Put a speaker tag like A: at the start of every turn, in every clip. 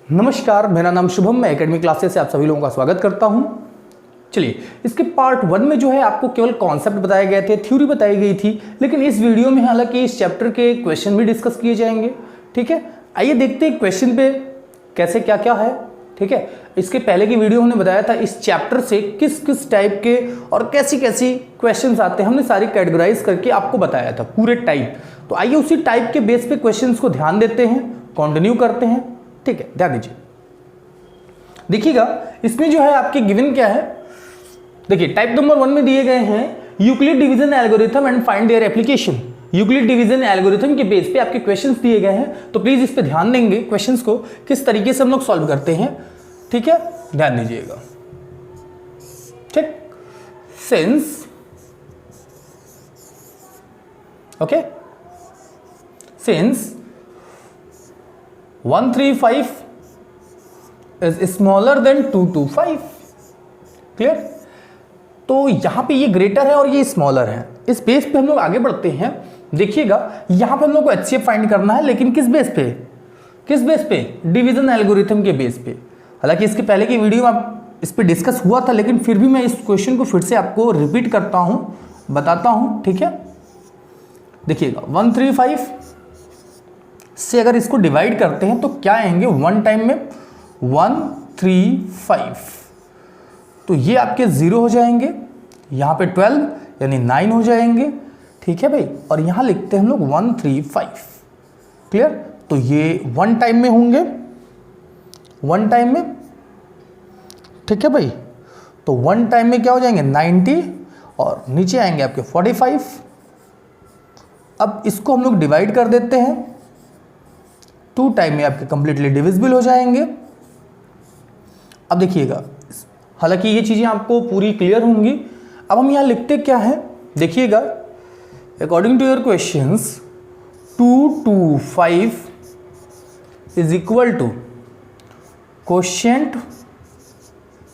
A: नमस्कार, मेरा नाम शुभम, मैं एकेडमी क्लासेस से आप सभी लोगों का स्वागत करता हूं। चलिए, इसके पार्ट 1 में जो है आपको केवल कॉन्सेप्ट बताए गए थे, थ्योरी बताई गई थी, लेकिन इस वीडियो में हालांकि इस चैप्टर के क्वेश्चन भी डिस्कस किए जाएंगे। ठीक है, आइए देखते हैं क्वेश्चन पे कैसे क्या क्या है। ठीक है, इसके पहले की वीडियो हमने बताया था इस चैप्टर से किस किस टाइप के और कैसी कैसी क्वेश्चंस आते हैं, हमने सारी कैटेगराइज करके आपको बताया था पूरे टाइप। तो आइए उसी टाइप के बेस पे क्वेश्चंस को ध्यान देते हैं, कंटिन्यू करते हैं। ठीक है, ध्यान दीजिए, देखिएगा इसमें जो है आपके गिवन क्या है। देखिए, टाइप नंबर 1 में दिए गए हैं Euclid division algorithm and find their application. Euclid division algorithm के बेस पे आपके क्वेश्चंस दिए गए हैं, तो प्लीज इस पे ध्यान देंगे क्वेश्चंस को किस तरीके से हम लोग सॉल्व करते हैं। ठीक है, ध्यान दीजिएगा। ठीक, since okay, since 135 is smaller than 225, clear. तो यहां पे ये ग्रेटर है और ये स्मॉलर है। इस बेस पे हम लोग आगे बढ़ते हैं। देखिएगा यहां पे हम लोग को HCF फाइंड करना है, लेकिन किस बेस पे, किस बेस पे, डिवीजन एल्गोरिथम के बेस पे। हालांकि इसके पहले की वीडियो में इस पे डिस्कस हुआ था, लेकिन फिर भी मैं इस क्वेश्चन को फिर से आपको रिपीट करता हूं, बताता हूं। ठीक है, देखिएगा 135 से अगर इसको डिवाइड करते हैं तो क्या आएंगे वन टाइम में 135, तो ये आपके 0 हो जाएंगे, यहाँ पे 12 यानी 9 हो जाएंगे। ठीक है भाई, और यहाँ लिखते हैं हम लोग 135, क्लियर। तो ये वन टाइम में होंगे, वन टाइम में। ठीक है भाई, तो वन टाइम में क्या हो जाएंगे 90 और नीचे आएंगे आपके 45। अब इसको हम लोग डिवाइड कर देते हैं, 2 टाइम में आपके कंप्लीटली डिविजिबल हो जाएंगे। अब देखिएगा, हालांकि ये चीज़ें आपको पूरी क्लियर होंगी। अब हम यहाँ लिखते क्या है, देखिएगा according to your questions 225 is equal to quotient.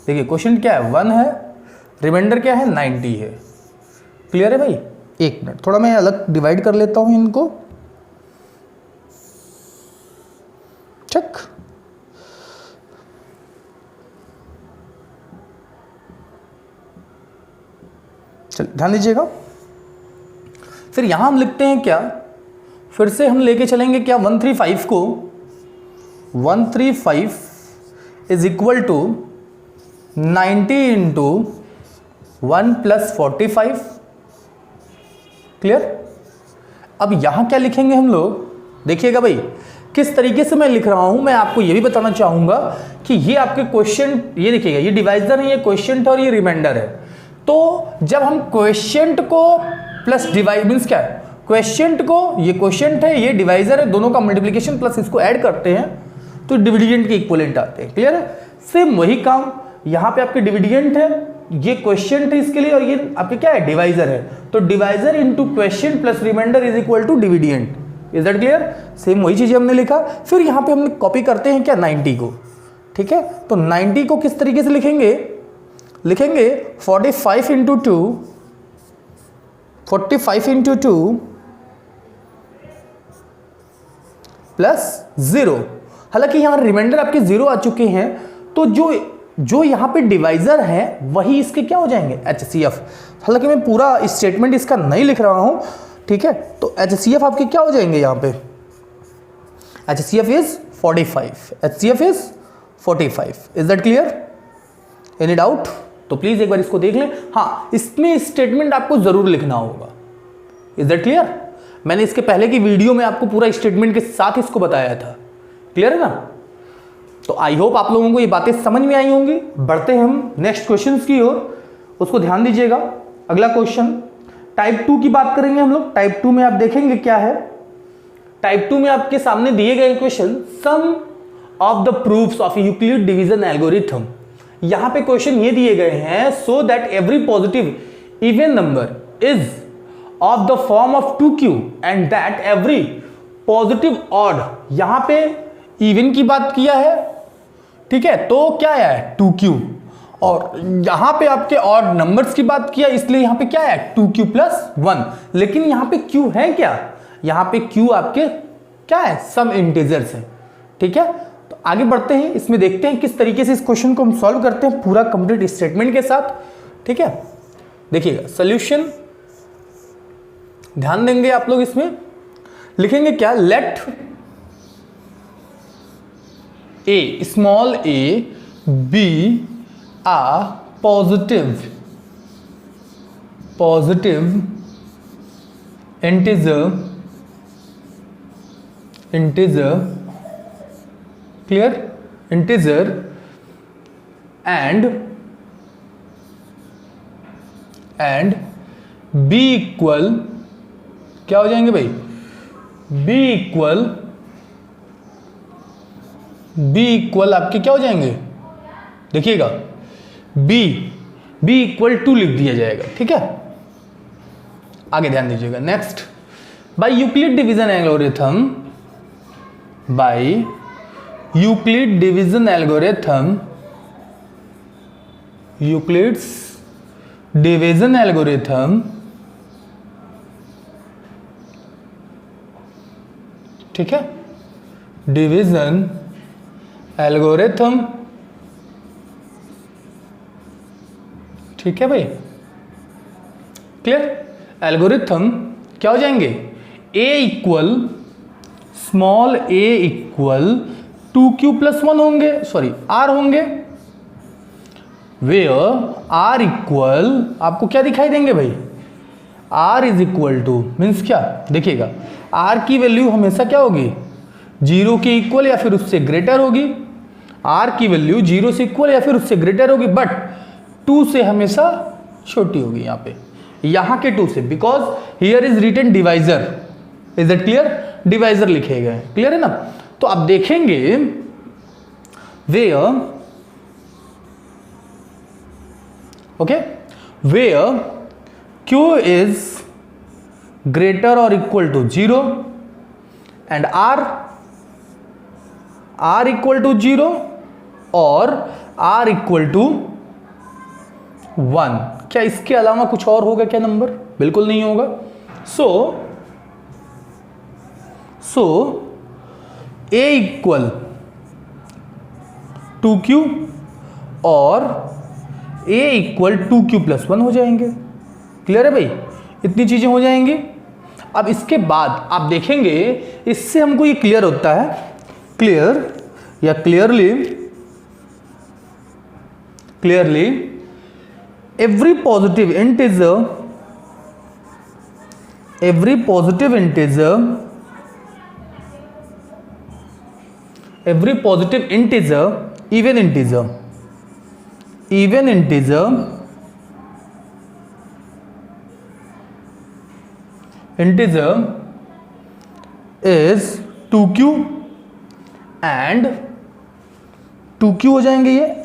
A: देखिए क्वोशिएंट क्या है 1 है, रिमाइंडर क्या है 90 है। क्लियर है भाई। एक मिनट, थोड़ा मैं अलग डिवाइड कर लेता हूँ इनको। चेक, चल ध्यान दीजिएगा। फिर यहां हम लिखते हैं क्या, फिर से हम लेके चलेंगे क्या 135 को, 135 is equal to 90 into 1 plus 45। Clear. अब यहां क्या लिखेंगे हम लोग, देखिएगा भाई किस तरीके से मैं लिख रहा हूं। मैं आपको यह भी बताना चाहूंगा कि ये आपके क्वेश्चन, ये देखिएगा ये डिवाइजर है, ये क्वेश्चन और ये रिमाइंडर है। तो जब हम क्वेश्चन को प्लस डिवाइड मींस क्या है, क्वेश्चन को, ये क्वेश्चन है ये डिवाइजर है, दोनों का मल्टीप्लिकेशन प्लस इसको ऐड करते हैं तो डिविडेंड के इक्विवेलेंट आते हैं। क्लियर है। सेम वही काम यहां पे आपके डिविडेंड है, ये क्वेश्चन है इसके लिए और ये आपके क्या है डिवाइजर है। तो divisor into question plus remainder is equal to dividend. Is that clear. Same वही चीज हमने लिखा। फिर यहां पे हमने कॉपी करते हैं क्या 90 को। ठीक है, तो 90 को किस तरीके से लिखेंगे, लिखेंगे 45 इंटू 2, 45 इंटू 2 प्लस 0। हालांकि यहां रिमाइंडर आपके 0 आ चुके हैं, तो जो यहां पे डिवाइजर है वही इसके क्या हो जाएंगे HCF। हालांकि मैं पूरा स्टेटमेंट इसका नहीं लिख रहा हूं। ठीक है, तो HCF आपके क्या हो जाएंगे यहाँ पे, HCF is 45, HCF is 45। Is that clear, any doubt. तो प्लीज एक बार इसको देख लें। हाँ, इसमें स्टेटमेंट आपको जरूर लिखना होगा। Is that clear. मैंने इसके पहले की वीडियो में आपको पूरा स्टेटमेंट के साथ इसको बताया था। क्लियर है ना। तो आई होप आप लोगों को ये बातें समझ में आई होंगी। बढ़ते हैं हम नेक्स्ट क्वेश्चन की ओर, उसको ध्यान दीजिएगा। अगला क्वेश्चन टाइप 2 की बात करेंगे हम लोग। टाइप 2 में आप देखेंगे क्या है, टाइप 2 में आपके सामने दिए गए question some of the proofs of Euclid division algorithm. यहां पे क्वेश्चन ये दिए गए हैं, so that every positive even number is of the form of 2q and that every positive odd. यहां पे इवन की बात किया है, ठीक है, तो क्या है 2q, और यहां पे आपके ऑड नंबर्स की बात किया, इसलिए यहां पे क्या है 2q प्लस 1। लेकिन यहां पे q है क्या, यहां पे q आपके क्या है सम इंटीजर्स है। ठीक है, तो आगे बढ़ते हैं, इसमें देखते हैं किस तरीके से इस क्वेश्चन को हम सॉल्व करते हैं पूरा कंप्लीट स्टेटमेंट के साथ। ठीक है, देखिएगा सॉल्यूशन, ध्यान देंगे आप लोग। इसमें लिखेंगे क्या, let a small a b a positive integer clear, integer and b equal क्या हो जाएंगे भाई, b इक्वल आपके क्या हो जाएंगे, देखिएगा b इक्वल 2 लिख दिया जाएगा। ठीक है, आगे ध्यान दीजिएगा। Next, by Euclid division algorithm, by Euclid division algorithm, Euclid's division algorithm, ठीक है, डिवीजन एल्गोरिथम, ठीक है भाई, क्लियर। एल्गोरिथम क्या हो जाएंगे, a equal small a equal 2q+1 होंगे, सॉरी r होंगे, वेयर r इक्वल आपको क्या दिखाई देंगे भाई, r is equal two means क्या, देखिएगा r की वैल्यू हमेशा क्या होगी, 0 के इक्वल या फिर उससे ग्रेटर होगी। r की वैल्यू 0 से इक्वल या फिर उससे ग्रेटर होगी, बट 2 से हमेशा छोटी होगी यहाँ पे, यहाँ के 2 से, because here is written divisor, is it clear, divisor लिखे गए, क्लियर है ना। तो आप देखेंगे where, okay, where q is greater और equal to 0 and r equal to 0 और r इक्वल टू 1। क्या इसके अलावा कुछ और होगा क्या नंबर, बिल्कुल नहीं होगा। सो a इक्वल 2q और a इक्वल 2q+1 हो जाएंगे, क्लियर है भाई, इतनी चीजें हो जाएंगी। अब इसके बाद आप देखेंगे, इससे हमको ये क्लियर होता है, क्लियर या clearly every positive integer even integer is 2q and 2q हो जाएंगे ये,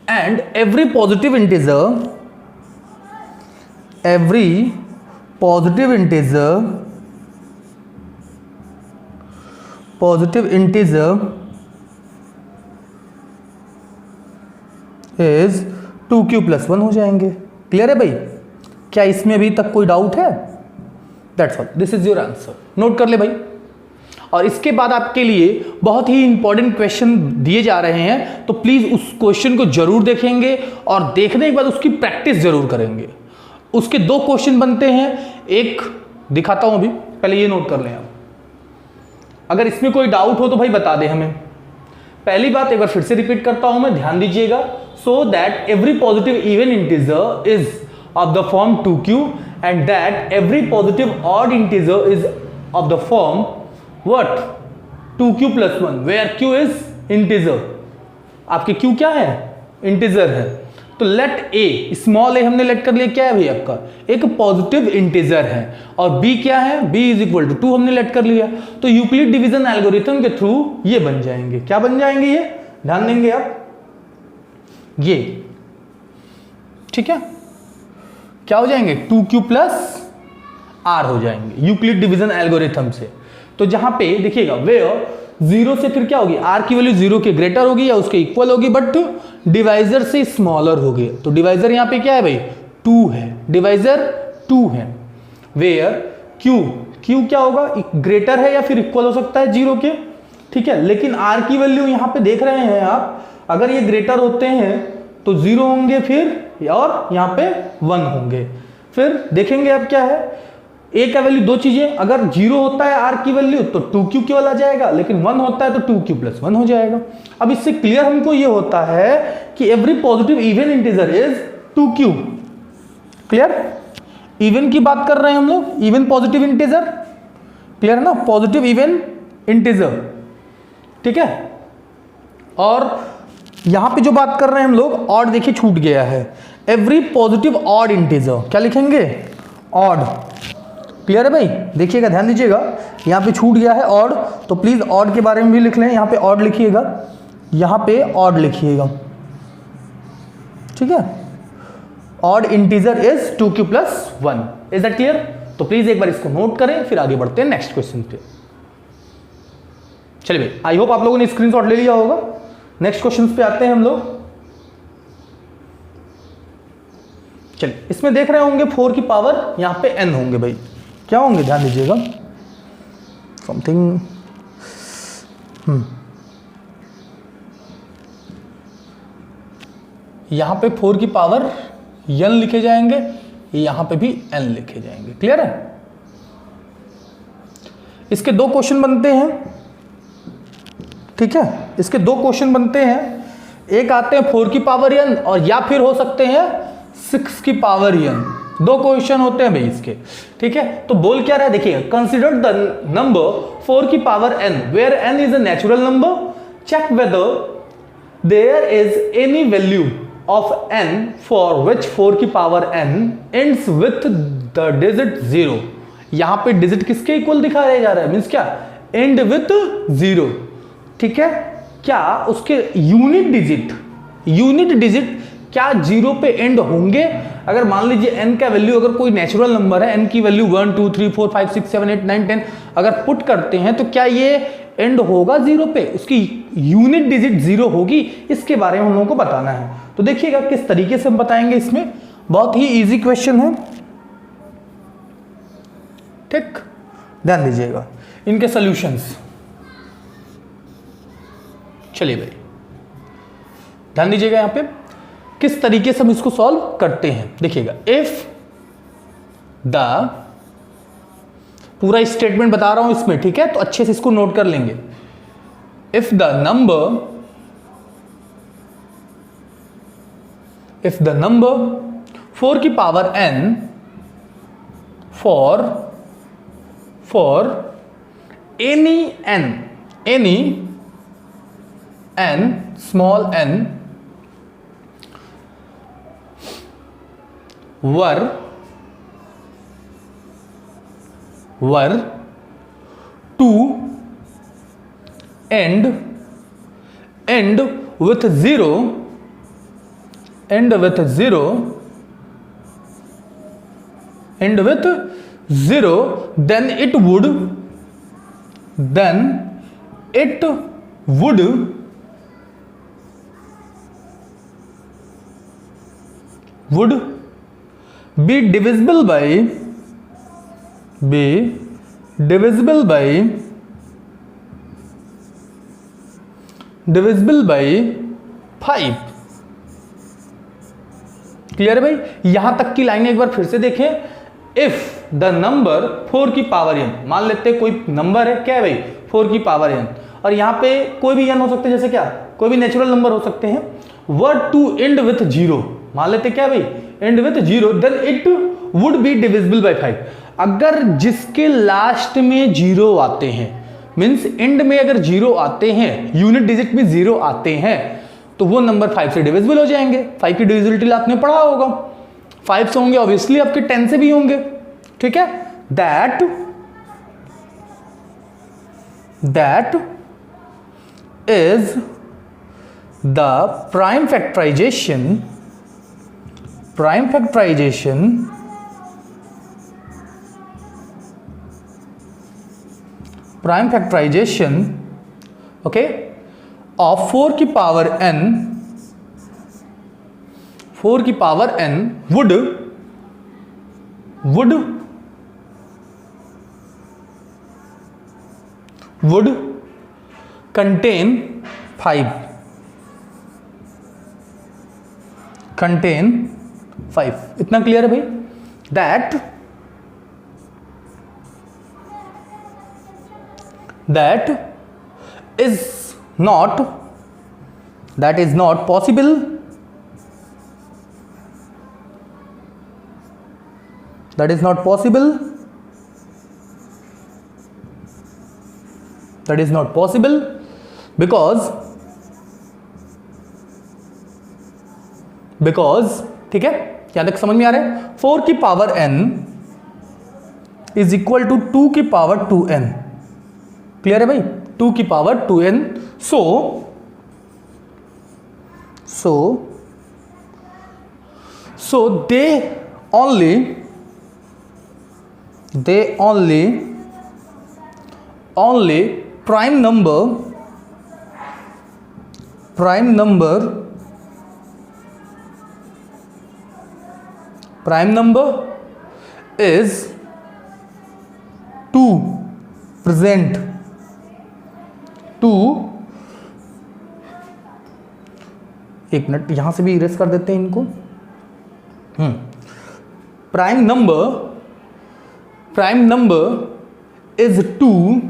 A: and every positive integer is 2q+1 हो जाएंगे, क्लियर है भाई। क्या इसमें अभी तक कोई डाउट है? That's all, this is your answer, note कर ले भाई। और इसके बाद आपके लिए बहुत ही इंपॉर्टेंट क्वेश्चन दिए जा रहे हैं, तो प्लीज उस क्वेश्चन को जरूर देखेंगे और देखने के बाद उसकी प्रैक्टिस जरूर करेंगे। उसके 2 क्वेश्चन बनते हैं, एक दिखाता हूं अभी, पहले ये नोट कर लें आप। अगर इसमें कोई डाउट हो तो भाई बता दे हमें। पहली बात एक बार फिर से रिपीट करता हूं मैं, ध्यान दीजिएगा। सो that every positive even integer is of the form 2q and that every positive odd integer is of the form what 2q+1 where q is integer। आपके q क्या है, इंटीजर है। तो लेट a, स्मॉल a हमने late कर लिया, क्या है भाई आपका, एक पॉजिटिव इंटीजर है, और b क्या है, b इज इक्वल टू 2 हमने लेट कर लिया। तो यूक्लिड डिवीजन एल्गोरिथम के थ्रू ये बन जाएंगे, क्या बन जाएंगे ये, ध्यान देंगे आप, ये ठीक है, क्या हो जाएंगे, 2q+r हो जाएंगे यूक्लिड डिवीजन एल्गोरिथम से। तो जहां पे देखिएगा वेयर 0 से फिर क्या होगी, r की वैल्यू 0 के ग्रेटर होगी या उसके इक्वल होगी, बट डिवाइजर से स्मॉलर होगी। तो डिवाइजर यहां पे क्या है भाई, 2 है, डिवाइजर 2 है। वेयर q क्या होगा, ग्रेटर है या फिर इक्वल हो सकता है 0 के, ठीक है, लेकिन r की वैल्यू यहां पे देख रहे हैं आप, अगर ये ग्रेटर होते हैं तो 0 होंगे फिर, और यहां पे 1 होंगे। फिर देखेंगे अब क्या है, a का वैल्यू दो चीजें, अगर 0 होता है r की वैल्यू तो 2q केवल आ जाएगा, लेकिन 1 होता है तो 2q + 1 हो जाएगा। अब इससे क्लियर हमको ये होता है कि every positive even integer is 2q। Clear, even की बात कर रहे हैं हम लोग, इवन पॉजिटिव इंटीजर, क्लियर है ना, पॉजिटिव इवन इंटीजर, ठीक है। और यहां पे जो बात कर रहे हैं हम लोग, ऑड देखिए छूट गया है, एवरी पॉजिटिव ऑड इंटीजर, क्या लिखेंगे, ऑड। क्लियर है भाई, देखिएगा ध्यान दीजिएगा, यहां पे छूट गया है ऑड, तो प्लीज ऑड के बारे में भी लिख लें, यहां पे ऑड लिखिएगा, यहां पे ऑड लिखिएगा, ठीक है। Odd integer is 2q + 1। Is that clear? तो प्लीज एक बार इसको नोट करें, फिर आगे बढ़ते हैं नेक्स्ट क्वेश्चन पे। चलिए भाई, आई होप आप लोगों ने स्क्रीनशॉट ले लिया होगा। नेक्स्ट क्वेश्चन पे आते हैं हम लोग। चलिए, इसमें देख रहे होंगे 4 की पावर यहां पे n होंगे भाई, क्या होंगे ध्यान दीजिएगा, समथिंग यहां पे 4 की पावर n लिखे जाएंगे, यहां पे भी n लिखे जाएंगे। क्लियर है? इसके दो क्वेश्चन बनते हैं, ठीक है, इसके दो क्वेश्चन बनते हैं, एक आते हैं 4 की पावर n और या फिर हो सकते हैं 6 की पावर n, दो क्वेश्चन होते हैं भाई इसके, ठीक है। तो बोल क्या रहा है देखिए, कंसिडर द नंबर 4 की power n where n is a natural number, check whether there is any value of n for which 4 की power n ends with the digit 0। यहां पे डिजिट किसके इक्वल दिखाया जा रहा है, मींस क्या, एंड विथ 0, ठीक है। क्या उसके यूनिट डिजिट क्या 0 पे एंड होंगे? अगर मान लीजिए n का वैल्यू, अगर कोई नेचुरल नंबर है, n की वैल्यू 1 2 3 4 5 6 7 8 9 10 अगर पुट करते हैं तो क्या ये एंड होगा 0 पे, उसकी यूनिट डिजिट 0 होगी? इसके बारे में हम लोगों को बताना है। तो देखिएगा किस तरीके से हम बताएंगे, इसमें बहुत ही इजी क्वेश्चन है, ठीक, ध्यान दीजिएगा इनके सॉल्यूशंस। चलिए भाई ध्यान दीजिएगा यहां पे किस तरीके से हम इसको सॉल्व करते हैं। देखिएगा, इफ द, पूरा स्टेटमेंट बता रहा हूं इसमें, ठीक है, तो अच्छे से इसको नोट कर लेंगे। इफ द नंबर 4 की power n for any n small n were to end with 0, then it would be divisible by 5। Clear है भाई? यहां तक की लाइन एक बार फिर से देखें। इफ द नंबर 4 की पावर n, मान लेते हैं कोई नंबर है, क्या है भाई, 4 की पावर n, और यहां पे कोई भी n हो सकते हैं, जैसे क्या, कोई भी नेचुरल नंबर हो सकते हैं, वर्ड टू एंड विथ 0, मान लेते क्या भाई, end with 0, then it would be divisible by 5। अगर जिसके लास्ट में 0 आते हैं, मींस एंड में अगर 0 आते हैं, यूनिट डिजिट में 0 आते हैं, तो वो नंबर 5 से डिविजिबल हो जाएंगे। 5 की डिविजिबिलिटी आपने पढ़ा होगा, 5 से होंगे, ऑब्वियसली आपके 10 से भी होंगे, ठीक है। That is the prime factorisation okay of 4 की power n would contain 5, contain 5, इतना क्लियर है भाई? That is not possible, that is not possible because ठीक है, क्या तक समझ में आ रहा है? 4 की power n is equal to 2 की पावर 2n, क्लियर है भाई? 2 की power 2n, so they only prime number is 2 present, 2, एक मिनट यहां से भी इरेज कर देते हैं इनको। Prime number is 2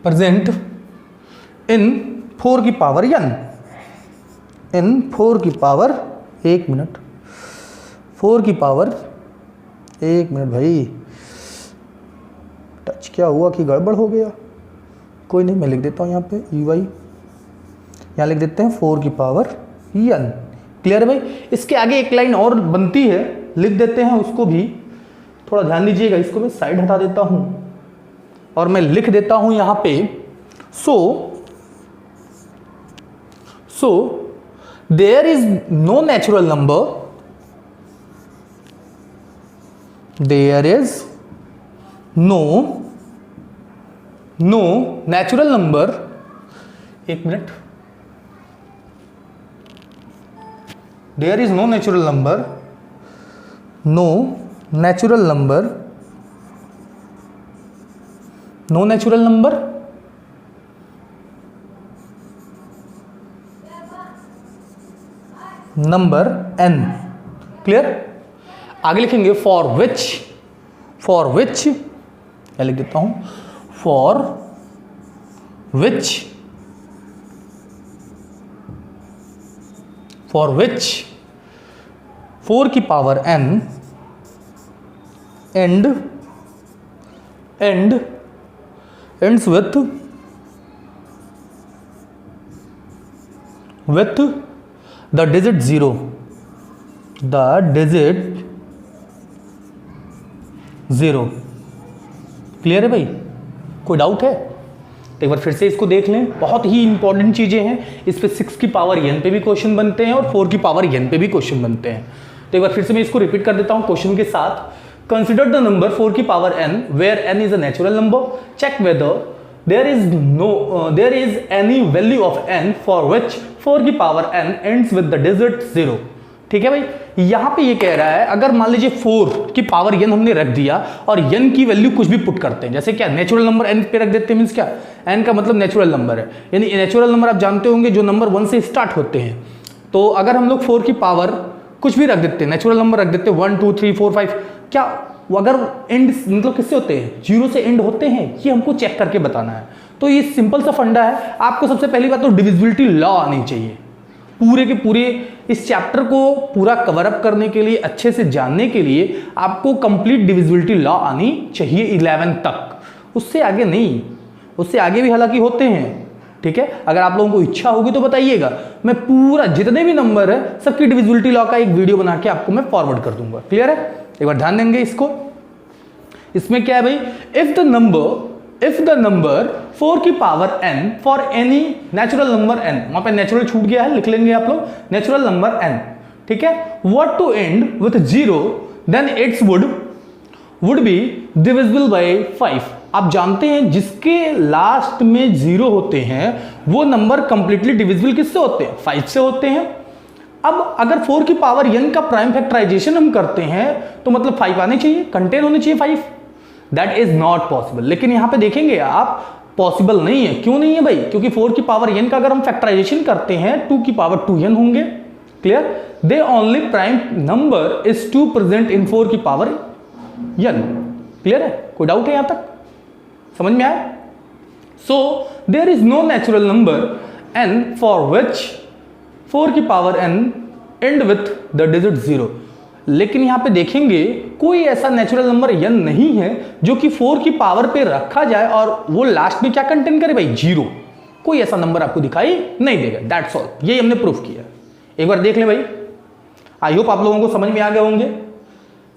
A: present in 4 की पावर n, इन 4 की पावर, एक मिनट, 4 की पावर, एक मिनट भाई, टच क्या हुआ कि गड़बड़ हो गया? कोई नहीं, मैं लिख देता हूँ यहाँ पे EY, यहाँ लिख देते हैं 4 की पावर n, क्लियर है भाई? इसके आगे एक लाइन और बनती है, लिख देते हैं उसको भी, थोड़ा ध्यान दीजिएगा। इसको मैं साइड हटा देता हूँ और मैं लिख देता हूँ यहाँ पे, so there is no natural number, there is no natural number, एक minute, there is no natural number, number n, clear? आगे लिखेंगे फॉर विच, क्या लिख देता हूं, फॉर विच 4 की power n ends with the digit 0, clear है भाई? कोई डाउट है? तो एक बार फिर से इसको देख लें, बहुत ही इंपॉर्टेंट चीजें हैं। इस पे 6 की पावर n पे भी क्वेश्चन बनते हैं और 4 की पावर n पे भी क्वेश्चन बनते हैं। तो एक बार फिर से मैं इसको रिपीट कर देता हूं क्वेश्चन के साथ। कंसिडर द नंबर 4 की power n where n is a natural number, check whether there is any value of n for which 4 की power n ends with the digit 0, ठीक है भाई? यहां पे ये कह रहा है, अगर मान लीजिए 4 की पावर n हमने रख दिया और n की वैल्यू कुछ भी पुट करते हैं, जैसे क्या नेचुरल नंबर n पे रख देते हैं, मींस क्या, n का मतलब नेचुरल नंबर है, यानी नेचुरल नंबर आप जानते होंगे जो नंबर 1 से स्टार्ट होते हैं। तो अगर हम लोग 4 की पावर कुछ भी रख देते हैं, नेचुरल नंबर रख देते हैं 1 2 3 4 5, क्या अगर एंड मतलब किससे होते हैं, 0 से एंड होते हैं, ये हमको चेक करके बताना है। तो ये सिंपल सा फंडा है। आपको सबसे पहली बात तो डिविजिबिलिटी लॉ आनी चाहिए, पूरे के पूरे इस चैप्टर को पूरा कवर अप करने के लिए, अच्छे से जानने के लिए आपको कंप्लीट डिविजिबिलिटी लॉ आनी चाहिए 11 तक, उससे आगे नहीं। उससे आगे भी हालांकि होते हैं, ठीक है? अगर आप लोगों को इच्छा होगी तो बताइएगा, मैं पूरा जितने भी नंबर है सबकी डिविजिबिलिटी लॉ का एक वीडियो बना के आपको मैं फॉरवर्ड कर दूंगा, क्लियर है? एक बार ध्यान देंगे इसको। इसमें क्या है भाई, इफ द नंबर 4 की power n for any natural number n, वहां पे नेचुरल छूट गया है, लिख लेंगे आप लोग नेचुरल नंबर n, ठीक है? What to end with 0 then it's would be divisible by 5। आप जानते हैं जिसके लास्ट में 0 होते हैं वो नंबर कंप्लीटली डिविजिबल किससे होते हैं, 5 से होते हैं। अब अगर 4 की पावर n का प्राइम फैक्टराइजेशन हम करते हैं तो मतलब 5 आने चाहिए, कंटेन होने चाहिए 5। That is not possible. लेकिन यहां पे देखेंगे आप पॉसिबल नहीं है। क्यों नहीं है भाई? क्योंकि 4 की पावर n का अगर हम फैक्टराइजेशन करते हैं 2 की पावर 2n होंगे। Clear? They only prime number is 2 present in 4 की पावर n। क्लियर है? कोई डाउट है यहां तक? समझ में आया? So there is no natural number n for which 4 की power n end with the digit 0। लेकिन यहां पे देखेंगे कोई ऐसा नेचुरल नंबर n नहीं है जो कि 4 की पावर पे रखा जाए और वो लास्ट में क्या कंटेन करे भाई? 0। कोई ऐसा नंबर आपको दिखाई नहीं देगा। That's all. यही हमने प्रूफ किया। एक बार देख लें भाई। आई होप आप लोगों को समझ में आ गए होंगे,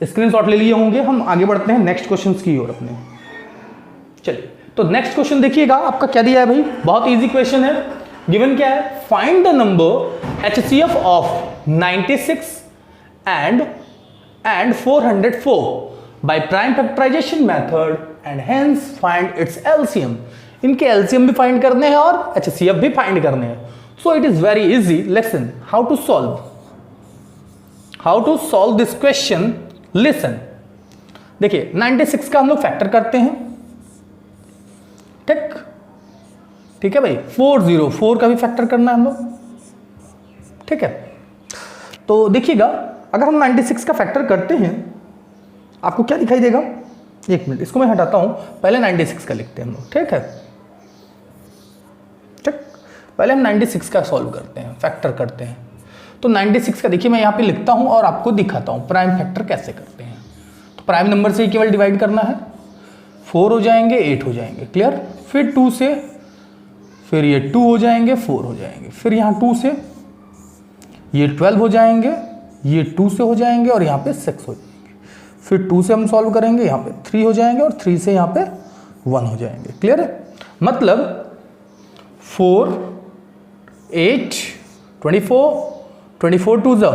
A: स्क्रीनशॉट ले लिए होंगे। हम आगे बढ़ते हैं नेक्स्ट क्वेश्चन की ओर अपने। चलिए तो नेक्स्ट क्वेश्चन देखिएगा आपका क्या दिया है भाई। बहुत इजी क्वेश्चन है। गिवन क्या है? Find the number HCF of 96 and 404 by prime factorization method and hence find its LCM। इनके LCM भी फाइंड करने हैं और HCF भी फाइंड करने हैं। So it is very easy. Listen how to solve this question. Listen, देखिए 96 का हम लोग फैक्टर करते हैं। ठीक है भाई। 404 का भी फैक्टर करना है हम लोग। ठीक है, तो देखिएगा अगर हम 96 का फैक्टर करते हैं आपको क्या दिखाई देगा? एक मिनट, इसको मैं हटाता हूं। पहले 96 का लिखते हैं हम लोग। ठीक है, ठीक। पहले हम 96 का सॉल्व करते हैं, फैक्टर करते हैं। तो 96 का देखिए मैं यहां पे लिखता हूं और आपको दिखाता हूं प्राइम फैक्टर कैसे करते हैं। तो प्राइम नंबर से केवल डिवाइड करना है। 4 हो जाएंगे, 8 हो जाएंगे। क्लियर? फिर 2 से, फिर ये 2 हो जाएंगे, 4 हो जाएंगे। फिर यहाँ 2 से ये 12 हो जाएंगे, ये 2 से हो जाएंगे और यहाँ पे 6 हो जाएंगे। फिर 2 से हम सॉल्व करेंगे, यहाँ पे 3 हो जाएंगे और 3 से यहाँ पे 1 हो जाएंगे। क्लियर है? मतलब 4 8 24 2 जा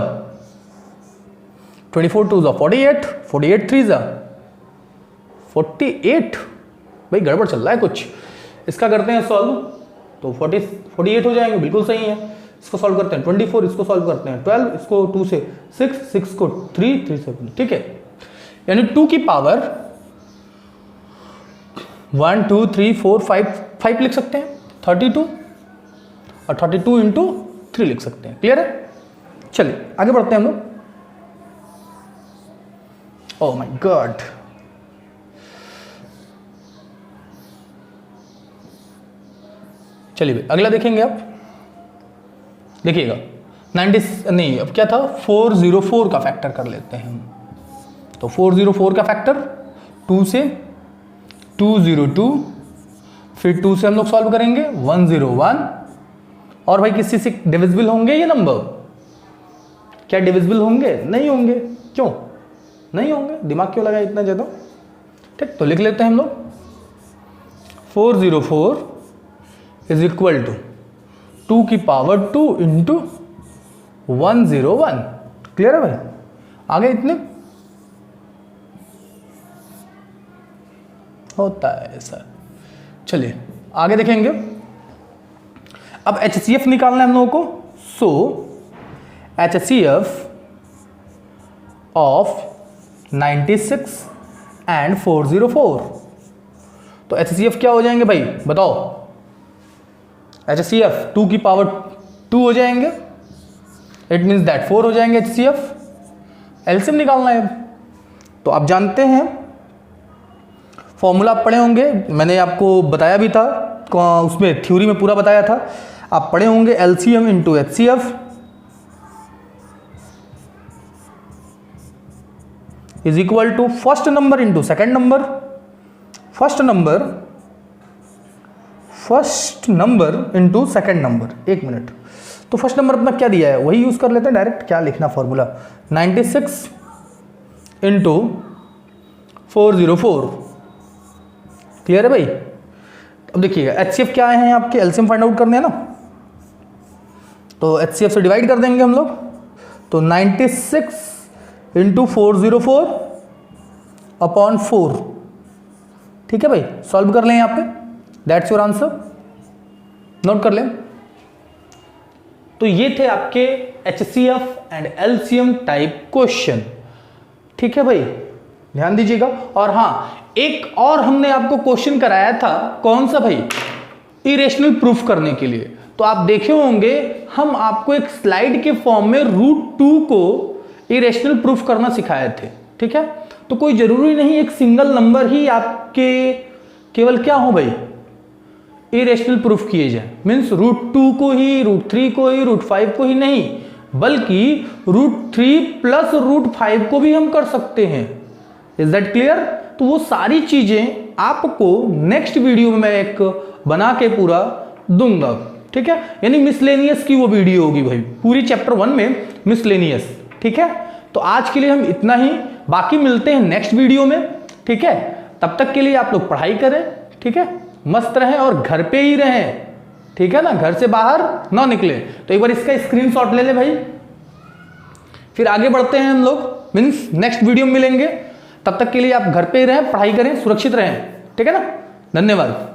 A: 24 2 जा 48 48 3 जा 48। भाई गड़बड़ चल रहा है कुछ। इसका करते हैं सॉल्व तो 48 हो जाएंगे। बिल्कुल सही है। इसको सॉल्व करते हैं 24, इसको सॉल्व करते हैं 12, इसको 2 से 6 को 3 3 से 1। ठीक है, यानी 2 की पावर 1 2 3 4 5 लिख सकते हैं। 32 और 32 इंटू 3 लिख सकते हैं। क्लियर है? चलिए आगे बढ़ते हैं हम लोग। ओह माय गॉड, चलिए अगला देखेंगे आप। देखिएगा 90 नहीं, अब क्या था? 404 का फैक्टर कर लेते हैं हम। तो 404 का फैक्टर 2 से 202, फिर 2 से हम लोग सॉल्व करेंगे 101। और भाई किसी से डिविजिबल होंगे ये नंबर? क्या डिविजिबल होंगे? नहीं होंगे। क्यों नहीं होंगे? दिमाग क्यों लगाए इतना ज़्यादा? ठीक, तो लिख लेते हैं हम लोग 404 इज इक्वल टू 2 की पावर 2 इंटू 101। क्लियर है भाई? आगे इतने होता है ऐसा। चलिए आगे देखेंगे। अब HCF निकालना है हम लोगों को। सो HCF ऑफ 96 एंड 404। तो HCF क्या हो जाएंगे भाई बताओ? HCF 2 की पावर 2 हो जाएंगे। इट मीन्स दैट 4 हो जाएंगे HCF। एलसीएम निकालना है। तो आप जानते हैं फॉर्मूला आप पढ़े होंगे, मैंने आपको बताया भी था, उसमें थ्योरी में पूरा बताया था, आप पढ़े होंगे। LCM into HCF is equal to first number into second number. First number into second number. एक मिनट, तो फर्स्ट नंबर अपना क्या दिया है वही यूज कर लेते हैं डायरेक्ट। क्या लिखना फॉर्मूला? 96 इंटू 404। क्लियर है भाई? अब देखिएगा HCF क्या है आपके, एलसीएम फाइंड आउट करने हैं ना, तो HCF से डिवाइड कर देंगे हम लोग। तो 96 इंटू 404 अपॉन 4। ठीक है भाई, सॉल्व कर लें यहाँ पे। दैट्स योर आंसर, नोट कर लें। तो ये थे आपके HCF and LCM type question. ठीक है भाई, ध्यान दीजिएगा। और हाँ, एक और हमने आपको क्वेश्चन कराया था, कौन सा भाई, इरेशनल प्रूफ करने के लिए। तो आप देखे होंगे हम आपको एक स्लाइड के फॉर्म में √2 को इरेशनल प्रूफ करना सिखाए थे। ठीक है, तो कोई जरूरी नहीं एक सिंगल नंबर ही आपके केवल क्या हो भाई, इरेशनल प्रूफ किए जाए। मीन्स √2 को ही, √3 को ही, √5 को ही नहीं, बल्कि √3 प्लस √5 को भी हम कर सकते हैं। Is that clear? तो वो सारी चीजें आपको नेक्स्ट वीडियो में मैं एक बना के पूरा दूंगा। ठीक है, यानी मिसलेनियस की वो वीडियो होगी भाई, पूरी चैप्टर 1 में मिसलेनियस। ठीक है, तो आज के लिए हम इतना ही, बाकी मिलते हैं नेक्स्ट वीडियो में। ठीक है, तब तक के लिए आप लोग पढ़ाई करें। ठीक है, मस्त रहें और घर पे ही रहें। ठीक है ना, घर से बाहर ना निकले। तो एक बार इसका स्क्रीनशॉट ले ले भाई, फिर आगे बढ़ते हैं हम लोग, मीन्स नेक्स्ट वीडियो में मिलेंगे। तब तक के लिए आप घर पे ही रहें, पढ़ाई करें, सुरक्षित रहें। ठीक है ना, धन्यवाद।